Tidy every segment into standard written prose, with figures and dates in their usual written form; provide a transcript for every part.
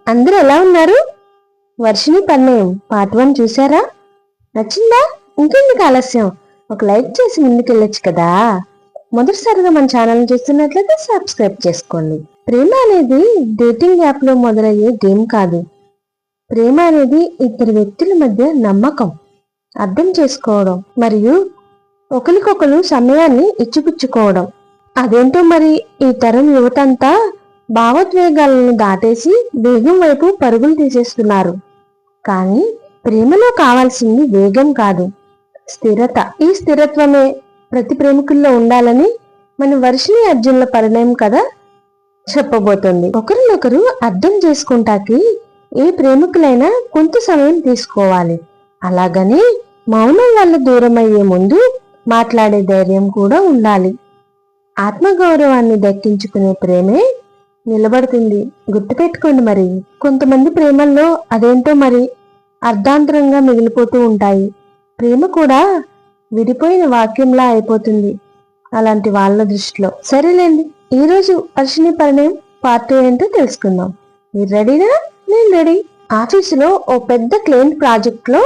అందరూ ఎలా ఉన్నారు? వర్షిణి పరిణయం పార్ట్ 1 చూసారా? నచ్చిందా? ఇంకెందుకు ఆలస్యం, ఒక లైక్ చేసి ముందుకెళ్ళొచ్చు కదా. మొదటిసారిగా మన ఛానల్ చూస్తున్నట్లయితే సబ్స్క్రైబ్ చేసుకోండి. ప్రేమ అనేది డేటింగ్ యాప్ లో మొదలయ్యే గేమ్ కాదు. ప్రేమ అనేది ఇద్దరు వ్యక్తుల మధ్య నమ్మకం, అర్థం చేసుకోవడం మరియు ఒకరికొకరు సమయాన్ని ఇచ్చిపుచ్చుకోవడం. అదేంటో మరి ఈ తరం యువతంతా భావోద్వేగాలను దాటేసి వేగం వైపు పరుగులు తీసేస్తున్నారు. కానీ ప్రేమలో కావాల్సింది వేగం కాదు, స్థిరత. ఈ స్థిరత్వమే ప్రతి ప్రేమికుల్లో ఉండాలని మన వర్షిణి అర్జున్ల పరిణయం కథ చెప్పబోతోంది. ఒకరినొకరు అర్థం చేసుకుంటాకి ఏ ప్రేమికులైనా కొంత సమయం తీసుకోవాలి. అలాగని మౌనం వల్ల దూరం అయ్యే ముందు మాట్లాడే ధైర్యం కూడా ఉండాలి. ఆత్మగౌరవాన్ని దక్కించుకునే ప్రేమే నిలబడుతుంది. గుర్తుపెట్టుకోండి. మరి కొంతమంది ప్రేమల్లో అదేంటో మరి అర్ధాంతరంగా మిగిలిపోతూ ఉంటాయి. ప్రేమ కూడా విడిపోయిన వాక్యంలా అయిపోతుంది అలాంటి వాళ్ళ దృష్టిలో. సరేలేండి, ఈరోజు వర్షిణి పరిణయం పార్ట్ 2 ఏంటో తెలుసుకుందాం. మీరు రెడీనా? నేను రెడీ. ఆఫీసులో ఓ పెద్ద క్లయింట్ ప్రాజెక్ట్ లో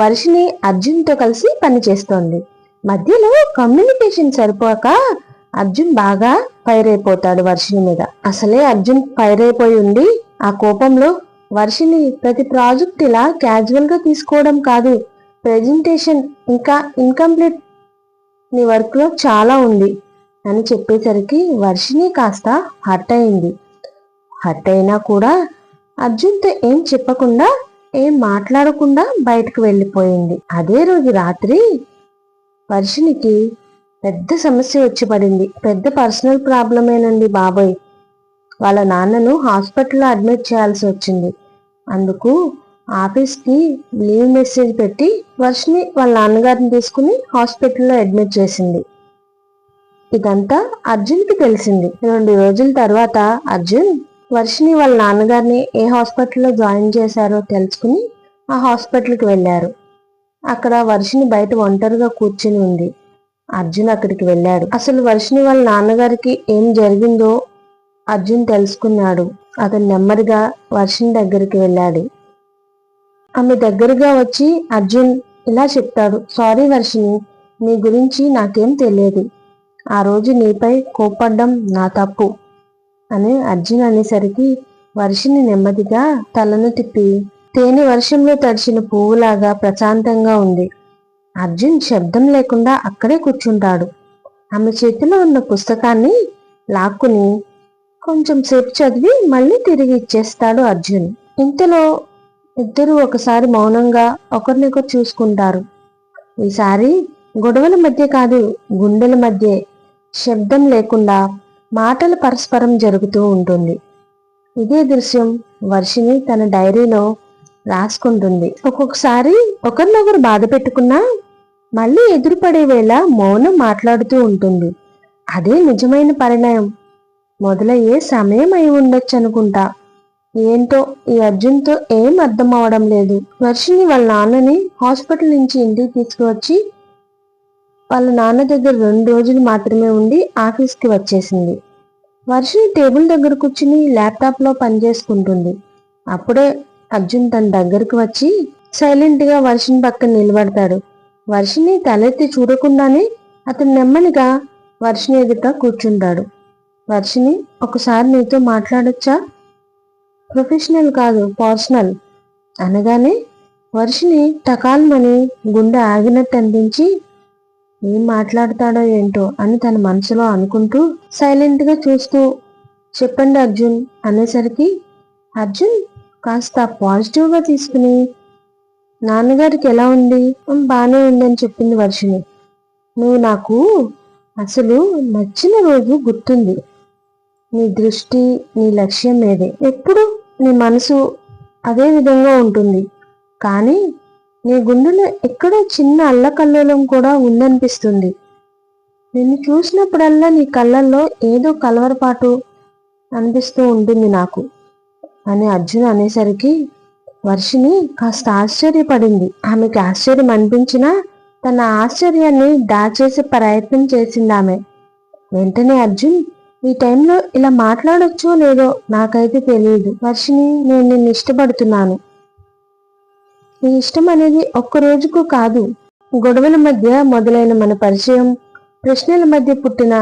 వర్షిణి అర్జున్ తో కలిసి పనిచేస్తోంది. మధ్యలో కమ్యూనికేషన్ సరిపోక అర్జున్ బాగా ఫైర్ అయిపోతాడు వర్షిణి మీద. అసలే అర్జున్ ఫైర్ అయిపోయి ఉండి ఆ కోపంలో వర్షిణి ప్రతి ప్రాజెక్ట్ ఇలా క్యాజువల్ గా తీసుకోవడం కాదు, ప్రెజెంటేషన్ ఇంకా ఇన్కంప్లీట్, నీ వర్క్ లో చాలా ఉంది అని చెప్పేసరికి వర్షిణి కాస్త హర్ట్ అయింది. హర్ట్ అయినా కూడా అర్జున్తో ఏం చెప్పకుండా ఏం మాట్లాడకుండా బయటకు వెళ్ళిపోయింది. అదే రోజు రాత్రి వర్షిణికి పెద్ద సమస్య వచ్చి పడింది. పెద్ద పర్సనల్ ప్రాబ్లమేనండి బాబోయ్. వాళ్ళ నాన్నను హాస్పిటల్లో అడ్మిట్ చేయాల్సి వచ్చింది. అందుకు ఆఫీస్కి లీవ్ మెసేజ్ పెట్టి వర్షిణి వాళ్ళ నాన్నగారిని తీసుకుని హాస్పిటల్లో అడ్మిట్ చేసింది. ఇదంతా అర్జున్కి తెలిసింది. 2 రోజుల తర్వాత అర్జున్ వర్షిణి వాళ్ళ నాన్నగారిని ఏ హాస్పిటల్లో జాయిన్ చేశారో తెలుసుకుని ఆ హాస్పిటల్కి వెళ్ళారు. అక్కడ వర్షిణి బయట ఒంటరిగా కూర్చుని ఉంది. అర్జున్ అక్కడికి వెళ్ళాడు. అసలు వర్షిణి వాళ్ళ నాన్నగారికి ఏం జరిగిందో అర్జున్ తెలుసుకున్నాడు. అతను నెమ్మదిగా వర్షిణి దగ్గరికి వెళ్ళాడు. ఆమె దగ్గరగా వచ్చి అర్జున్ ఇలా చెప్తాడు, సారీ వర్షిణి, నీ గురించి నాకేం తెలియదు. ఆ రోజు నీపై కోపడ్డం నా తప్పు అని అర్జున్ అనేసరికి వర్షిణి నెమ్మదిగా తలను తిప్పి తేనె వర్షంలో తడిచిన పువ్వులాగా ప్రశాంతంగా ఉంది. అర్జున్ శబ్దం లేకుండా అక్కడే కూర్చుంటాడు. ఆమె చేతిలో ఉన్న పుస్తకాన్ని లాక్కుని కొంచెం సేపు చదివి మళ్ళీ తిరిగి ఇచ్చేస్తాడు అర్జున్. ఇంతలో ఇద్దరు ఒకసారి మౌనంగా ఒకరినొకరు చూసుకుంటారు. ఈసారి గొడవల మధ్య కాదు, గుండెల మధ్య శబ్దం లేకుండా మాటల పరస్పరం జరుగుతూ ఉంటుంది. ఇదే దృశ్యం వర్షిణి తన డైరీలో రాసుకుంటుంది. ఒక్కొక్కసారి ఒకరినొకరు బాధ పెట్టుకున్నా మళ్ళీ ఎదురుపడే వేళ మౌనం మాట్లాడుతూ ఉంటుంది. అదే నిజమైన పరిణయం మొదలయ్యే సమయం అయి ఉండొచ్చు అనుకుంటా. ఏంటో ఈ అర్జున్తో ఏం అర్థం అవడం లేదు. వర్షిణి వాళ్ళ నాన్నని హాస్పిటల్ నుంచి ఇంటికి తీసుకువచ్చి వాళ్ళ నాన్న దగ్గర 2 రోజులు మాత్రమే ఉండి ఆఫీస్కి వచ్చేసింది. వర్షిణి టేబుల్ దగ్గర కూర్చుని ల్యాప్టాప్ లో పనిచేసుకుంటుంది. అప్పుడే అర్జున్ తన దగ్గరకు వచ్చి సైలెంట్ గా వర్షిణి పక్కన నిలబడతాడు. వర్షిణి తలెత్తి చూడకుండానే అతను నెమ్మదిగా వర్షిణి ఎదుట కూర్చుంటాడు. వర్షిణి, ఒకసారి నీతో మాట్లాడొచ్చా? ప్రొఫెషనల్ కాదు, పర్సనల్ అనగానే వర్షిణి టకాల్మని గుండె ఆగినట్టు అనిపించి ఏం మాట్లాడతాడో ఏంటో అని తన మనసులో అనుకుంటూ సైలెంట్ గా చూస్తూ చెప్పండి అర్జున్ అనేసరికి అర్జున్ కాస్త పాజిటివ్ గా తీసుకుని నాన్నగారికి ఎలా ఉంది? బానే ఉందని చెప్పింది వర్షిణి. నువ్వు నాకు అసలు నచ్చిన రోజు గుర్తుంది. నీ దృష్టి, నీ లక్ష్యం మీదే. ఎప్పుడు నీ మనసు అదే విధంగా ఉంటుంది. కానీ నీ గుండెలో ఎక్కడో చిన్న అల్లకల్లోలం కూడా ఉందనిపిస్తుంది. నిన్ను చూసినప్పుడల్లా నీ కళ్ళల్లో ఏదో కలవరపాటు అనిపిస్తూ ఉంటుంది నాకు అని అర్జున్ అనేసరికి వర్షిణి కాస్త ఆశ్చర్యపడింది. ఆమెకి ఆశ్చర్యం అనిపించినా తన ఆశ్చర్యాన్ని దాచేసే ప్రయత్నం చేసింది ఆమె. వెంటనే అర్జున్ ఈ టైంలో ఇలా మాట్లాడొచ్చో లేదో నాకైతే తెలియదు. వర్షిని, నేను నిన్ను ఇష్టపడుతున్నాను. ఈ ఇష్టం అనేది ఒక్క రోజుకు కాదు, గొడవల మధ్య మొదలైన మన పరిచయం, ప్రశ్నల మధ్య పుట్టిన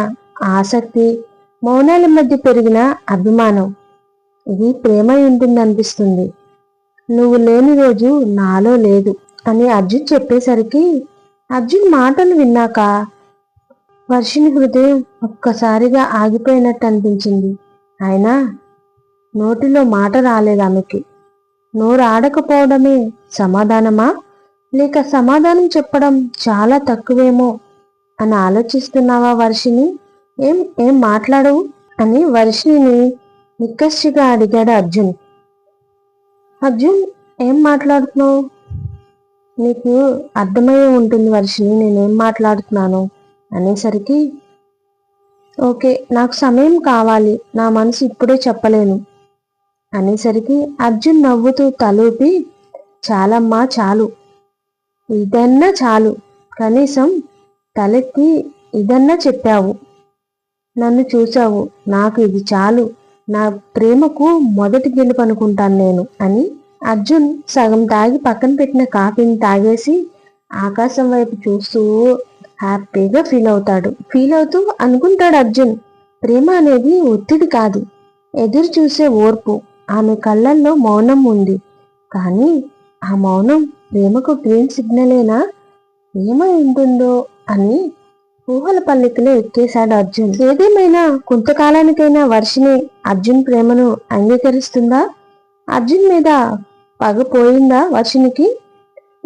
ఆసక్తి, మౌనాల మధ్య పెరిగిన అభిమానం, ఇది ప్రేమ ఉంటుందనిపిస్తుంది. నువ్వు లేని రోజు నాలో లేదు అని అర్జున్ చెప్పేసరికి, అర్జున్ మాటలు విన్నాక వర్షిని హృదయం ఒక్కసారిగా ఆగిపోయినట్టు అనిపించింది. అయినా నోటిలో మాట రాలేదు ఆమెకి. నోరు ఆడకపోవడమే సమాధానమా, లేక సమాధానం చెప్పడం చాలా తక్కువేమో అని ఆలోచిస్తున్నావా వర్షిని? ఏం ఏం మాట్లాడవు అని వర్షిని నిక్కచ్చిగా అడిగాడు అర్జున్. అర్జున్, ఏం మాట్లాడుతున్నావు? నీకు అర్థమయ్యే ఉంటుంది వర్షిని నేనేం మాట్లాడుతున్నాను అనేసరికి, ఓకే, నాకు సమయం కావాలి, నా మనసు ఇప్పుడే చెప్పలేను అనేసరికి అర్జున్ నవ్వుతూ తలూపి, చాలమ్మా చాలు, ఇదన్నా చాలు, కనీసం తలెత్తి ఇదన్నా చెప్పావు, నన్ను చూశావు, నాకు ఇది చాలు, నా ప్రేమకు మొదటి గెలుపు అనుకుంటాను నేను అని అర్జున్ సగం తాగి పక్కన పెట్టిన కాఫీని తాగేసి ఆకాశం వైపు చూస్తూ హ్యాపీగా ఫీల్ అవుతూ అనుకుంటాడు అర్జున్, ప్రేమ అనేది ఒత్తిడి కాదు, ఎదురు చూసే ఓర్పు. ఆమె కళ్ళల్లో మౌనం ఉంది, కానీ ఆ మౌనం ప్రేమకు గ్రీన్ సిగ్నలేనా? ఏమై ఉంటుందో అని ఊహల పల్లెకిలో ఎక్కేశాడు అర్జున్. ఏదేమైనా కొంతకాలానికైనా వర్షిని అర్జున్ ప్రేమను అంగీకరిస్తుందా? అర్జున్ మీద పగ పోయిందా వర్షినికి?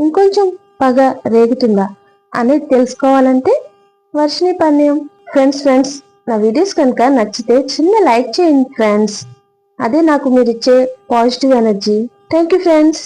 ఇంకొంచెం పగ రేగుతుందా అనేది తెలుసుకోవాలంటే వర్షిని పన్నయం. ఫ్రెండ్స్, నా వీడియోస్ కనుక నచ్చితే చిన్న లైక్ చేయండి ఫ్రెండ్స్. అదే నాకు మీరిచ్చే positive energy. Thank you friends.